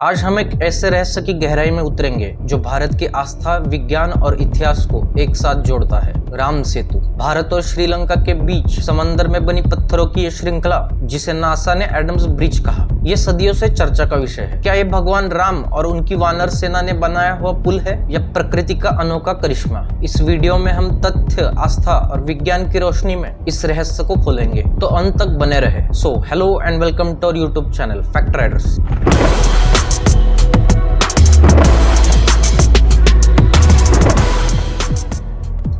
आज हम एक ऐसे रहस्य की गहराई में उतरेंगे जो भारत की आस्था, विज्ञान और इतिहास को एक साथ जोड़ता है। राम सेतु। भारत और श्रीलंका के बीच समंदर में बनी पत्थरों की यह श्रृंखला, जिसे नासा ने एडम्स ब्रिज कहा, यह सदियों से चर्चा का विषय है। क्या ये भगवान राम और उनकी वानर सेना ने बनाया हुआ पुल है या प्रकृति का अनोखा करिश्मा? इस वीडियो में हम तथ्य, आस्था और विज्ञान की रोशनी में इस रहस्य को खोलेंगे, तो अंत तक बने रहे। So hello and welcome to our YouTube channel fact riders.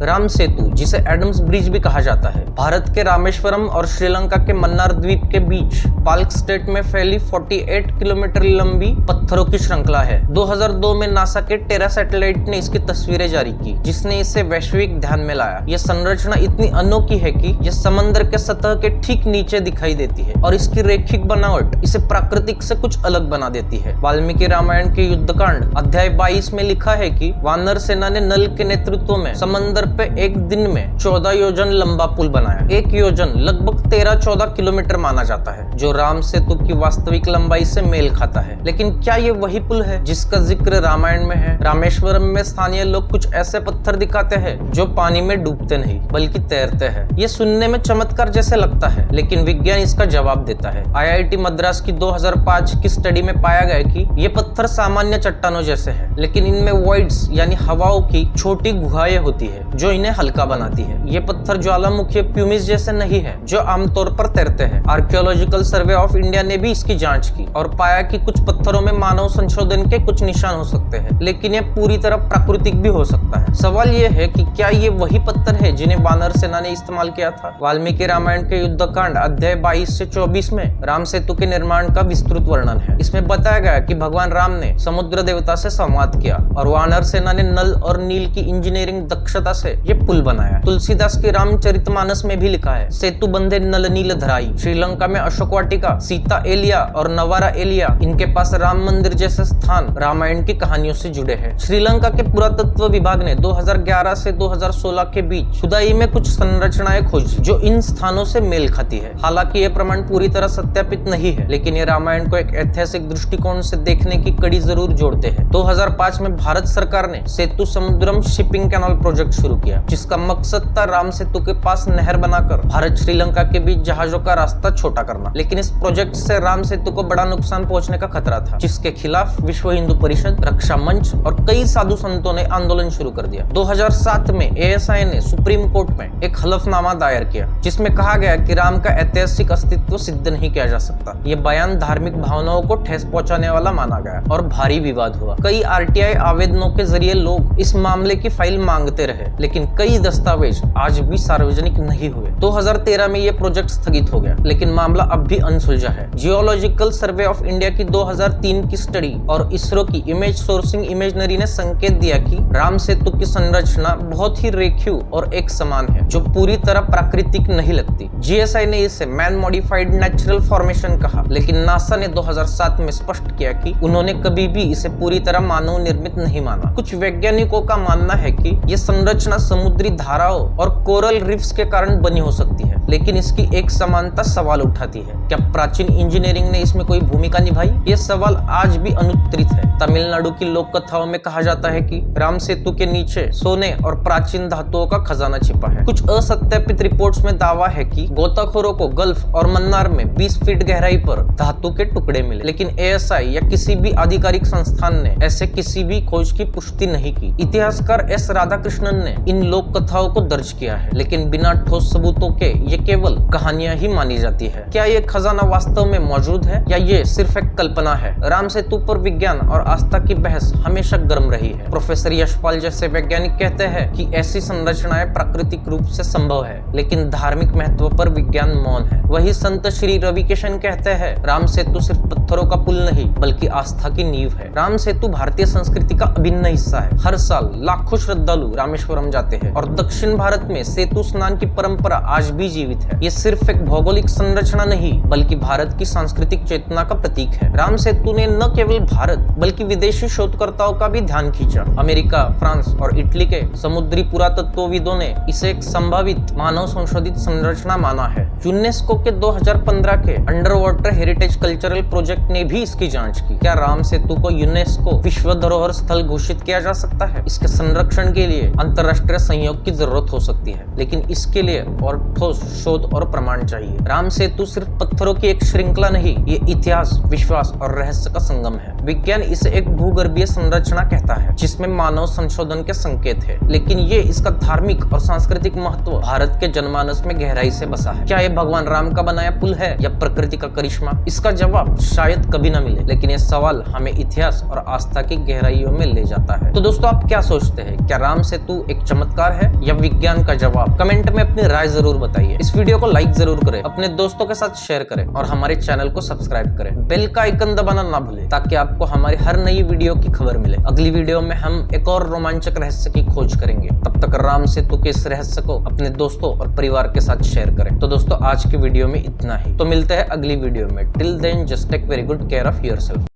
Ram Setu, जिसे एडम्स ब्रिज भी कहा जाता है, भारत के रामेश्वरम और श्रीलंका के मन्नार द्वीप के बीच पाल्क स्टेट में फैली 48 किलोमीटर लंबी पत्थरों की श्रृंखला है। 2002 में नासा के टेरा सैटेलाइट ने इसकी तस्वीरें जारी की, जिसने इसे वैश्विक ध्यान में लाया। यह संरचना इतनी अनोखी है कि यह समंदर के सतह के ठीक नीचे दिखाई देती है और इसकी रेखिक बनावट इसे प्राकृतिक से कुछ अलग बना देती है। वाल्मीकि रामायण के युद्धकांड अध्याय 22 में लिखा है कि वानर सेना ने नल के नेतृत्व में समंदर पे एक दिन में 14 योजन लंबा पुल बनाया। एक योजन लगभग 13-14 किलोमीटर माना जाता है, जो राम सेतु की वास्तविक लंबाई से मेल खाता है। लेकिन क्या ये वही पुल है जिसका जिक्र रामायण में है? रामेश्वरम में स्थानीय लोग कुछ ऐसे पत्थर दिखाते हैं जो पानी में डूबते नहीं बल्कि तैरते हैं। ये सुनने में चमत्कार जैसे लगता है, लेकिन विज्ञान इसका जवाब देता है। IIT मद्रास की 2005 की स्टडी में पाया गया कि ये पत्थर सामान्य चट्टानों जैसे है, लेकिन इनमें वॉइड्स यानी हवाओं की छोटी गुहाएं होती है जो इन्हें हल्का बनाती है। ये पत्थर ज्वालामुखी प्यूमिस जैसे नहीं है जो आमतौर पर तैरते हैं। आर्कियोलॉजिकल सर्वे ऑफ इंडिया ने भी इसकी जांच की और पाया कि कुछ पत्थरों में मानव संशोधन के कुछ निशान हो सकते हैं, लेकिन ये पूरी तरह प्राकृतिक भी हो सकता है। सवाल ये है कि क्या ये वही पत्थर है जिन्हें वानर सेना ने इस्तेमाल किया था? वाल्मीकि रामायण के युद्धकांड अध्याय 22 से 24 में राम सेतु के निर्माण का विस्तृत वर्णन है। इसमें बताया गया कि भगवान राम ने समुद्र देवता से संवाद किया और वानर सेना ने नल और नील की इंजीनियरिंग दक्षता से ये पुल बनाया। तुलसीदास के रामचरितमानस में भी लिखा है, सेतु बंधे नल नील धराई। श्रीलंका में अशोक वाटिका, सीता एलिया और नवारा एलिया, इनके पास राम मंदिर जैसे स्थान रामायण की कहानियों से जुड़े हैं। श्रीलंका के पुरातत्व विभाग ने 2011 से 2016 के बीच खुदाई में कुछ संरचनाएं खोजी जो इन स्थानों से मेल खाती है। हालांकि ये प्रमाण पूरी तरह सत्यापित नहीं है, लेकिन ये रामायण को एक ऐतिहासिक दृष्टिकोण से देखने की कड़ी जरूर जोड़ते हैं। 2005 में भारत सरकार ने सेतु समुद्रम शिपिंग कैनाल प्रोजेक्ट शुरू किया, जिसका मकसद था राम सेतु के पास नहर बनाकर भारत श्रीलंका के बीच जहाजों का रास्ता छोटा करना। लेकिन इस प्रोजेक्ट से राम सेतु को बड़ा नुकसान पहुंचने का खतरा था, जिसके खिलाफ विश्व हिंदू परिषद, रक्षा मंच और कई साधु संतों ने आंदोलन शुरू कर दिया। 2007 में ASI ने सुप्रीम कोर्ट में एक हलफनामा दायर किया, जिसमें कहा गया कि राम का ऐतिहासिक अस्तित्व सिद्ध नहीं किया जा सकता। ये बयान धार्मिक भावनाओं को ठेस पहुंचाने वाला माना गया और भारी विवाद हुआ। कई RTI आवेदनों के जरिए लोग इस मामले की फाइल मांगते रहे, लेकिन कई दस्तावेज आज भी सार्वजनिक नहीं हुए। 2013 में यह प्रोजेक्ट स्थगित हो गया, लेकिन मामला अब भी अनसुलझा है। जियोलॉजिकल सर्वे ऑफ इंडिया की 2003 की स्टडी और इसरो की इमेज सोर्सिंग इमेजनरी ने संकेत दिया कि राम सेतु की संरचना बहुत ही रेखीव और एक समान है, जो पूरी तरह प्राकृतिक नहीं लगती। GSI ने इसे मैन मॉडिफाइड नेचुरल फॉर्मेशन कहा, लेकिन नासा ने 2007 में स्पष्ट किया कि उन्होंने कभी भी इसे पूरी तरह मानव निर्मित नहीं माना। कुछ वैज्ञानिकों का मानना है कि यह संरचना समुद्री धाराओं और कोरल रिफ्स के कारण बनी हो सकती है, लेकिन इसकी एक समानता सवाल उठाती है। क्या प्राचीन इंजीनियरिंग ने इसमें कोई भूमिका निभाई? ये सवाल आज भी अनुत्तरित है। तमिलनाडु की लोक कथाओं में कहा जाता है कि राम सेतु के नीचे सोने और प्राचीन धातुओं का खजाना छिपा है। कुछ असत्यापित रिपोर्ट्स में दावा है कि गोताखोरों को गल्फ और मन्नार में 20 फीट गहराई पर धातु के टुकड़े मिले, लेकिन ASI या किसी भी आधिकारिक संस्थान ने ऐसे किसी भी खोज की पुष्टि नहीं की। इतिहासकार S राधाकृष्णन ने इन लोक कथाओं को दर्ज किया है, लेकिन बिना ठोस सबूतों के ये केवल कहानियां ही मानी जाती है। क्या ये खजाना वास्तव में मौजूद है या ये सिर्फ एक कल्पना है? राम सेतु पर विज्ञान और आस्था की बहस हमेशा गर्म रही है। प्रोफेसर यशपाल जैसे वैज्ञानिक कहते हैं कि ऐसी संरचनाएं प्राकृतिक रूप से संभव है, लेकिन धार्मिक महत्व पर विज्ञान मौन है। वही संत श्री रवि किशन कहते हैं, राम सेतु सिर्फ पत्थरों का पुल नहीं बल्कि आस्था की नींव है। राम सेतु भारतीय संस्कृति का अभिन्न हिस्सा है। हर साल लाखों श्रद्धालु रामेश्वरम जाते हैं और दक्षिण भारत में सेतु स्नान की परंपरा आज भी जीवित जीवित है। ये सिर्फ एक भौगोलिक संरचना नहीं बल्कि भारत की सांस्कृतिक चेतना का प्रतीक है। राम सेतु ने न केवल भारत बल्कि विदेशी शोधकर्ताओं का भी ध्यान खींचा। अमेरिका, फ्रांस और इटली के समुद्री पुरातत्वविदों ने इसे एक संभावित मानव संशोधित संरचना माना है। यूनेस्को के 2015 के under water heritage cultural project ने भी इसकी जांच की। क्या राम सेतु को यूनेस्को विश्व धरोहर स्थल घोषित किया जा सकता है? इसके संरक्षण के लिए अंतरराष्ट्रीय सहयोग की जरूरत हो सकती है, लेकिन इसके लिए और ठोस शोध और प्रमाण चाहिए। राम सेतु सिर्फ पत्थरों की एक श्रृंखला नहीं, ये इतिहास, विश्वास और रहस्य का संगम है। विज्ञान इसे एक भूगर्भीय संरचना कहता है जिसमें मानव संशोधन के संकेत है, लेकिन ये इसका धार्मिक और सांस्कृतिक महत्व भारत के जनमानस में गहराई से बसा है। क्या ये भगवान राम का बनाया पुल है या प्रकृति का करिश्मा? इसका जवाब शायद कभी न मिले, लेकिन ये सवाल हमें इतिहास और आस्था की गहराइयों में ले जाता है। तो दोस्तों, आप क्या सोचते हैं? क्या राम सेतु एक चमत्कार है या विज्ञान का जवाब? कमेंट में अपनी राय जरूर बताइए। इस वीडियो को लाइक जरूर करें, अपने दोस्तों के साथ शेयर करें और हमारे चैनल को सब्सक्राइब करें। बेल का आइकन दबाना ना भूलें ताकि आपको हमारी हर नई वीडियो की खबर मिले। अगली वीडियो में हम एक और रोमांचक रहस्य की खोज करेंगे। तब तक राम सेतु के इस रहस्य को अपने दोस्तों और परिवार के साथ शेयर करें। तो दोस्तों, आज की वीडियो में इतना ही। तो मिलते हैं अगली वीडियो में। Till then just take very good care of yourself.